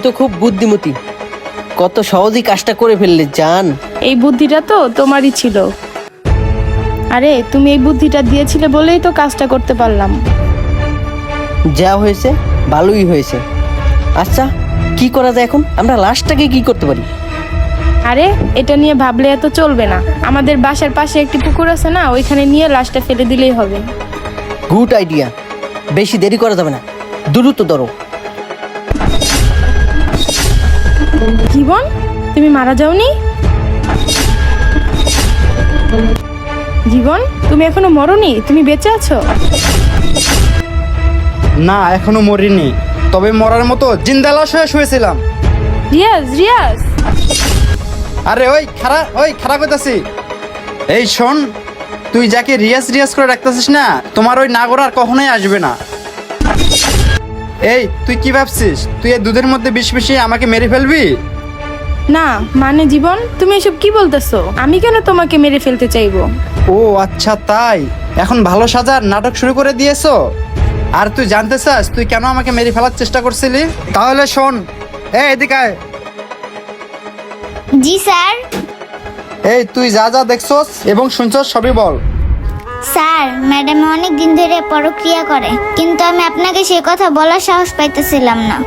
তো খুব বুদ্ধিমতী, কত সহজেই কাজটা করে ফেললে জান। এই বুদ্ধিটা তো তোমারই ছিল। আরে তুমি এই বুদ্ধিটা দিয়েছিলে বলেই তো কাজটা করতে পারলাম। যা হয়েছে ভালোই হয়েছে। আচ্ছা কি করা যায় এখন? আমরা লাশটাকে কি করতে পারি? আরে এটা নিয়ে ভাবলে এত চলবে না। আমাদের বাসার পাশে একটি পুকুর আছে না, ওইখানে নিয়ে লাশটা ফেলে দিলেই হবে। গুড আইডিয়া, বেশি দেরি করা যাবে না, দ্রুত ধরো। জীবন, তুমি মারা যাওনি? জীবন, তুমি এখনো মরনি, তুমি বেঁচে আছো? না, এখনো মরিনি, তবে মরার মতো জিন্দা লাশ হয়ে শুয়েছিলাম। রিয়াজ, রিয়াজ। আরে ওই খাড়া কইতাছি। এই শোন, তুই যাকে রিয়াজ রিয়াজ করে রাখতেছিস না, তোমার ওই নাগর আর কখনোই আসবে না। এই তুই কি ভাবছিস, তুই এই দুধের মধ্যে বিষ মিশিয়ে আমাকে মেরে ফেলবি? না মানে জীবন, তুমি এসব কি বলতেছো? আমি কেন তোমাকে মেরে ফেলতে চাইবো? ও আচ্ছা তাই, এখন ভালো সাজার নাটক শুরু করে দিয়েছো। আর তুই জানতে চাস তুই কেন আমাকে মেরে ফেলার চেষ্টা করছিলি? তাহলে শোন, এদিকে আয়। জি স্যার। এই তুই যা যা দেখছস এবং শুনছস সবই বল। স্যার, ম্যাডাম অনেক দিন ধরে পরক্রিয়া করে, কিন্তু আমি আপনাকে সে কথা বলার সাহস পাইতেছিলাম না।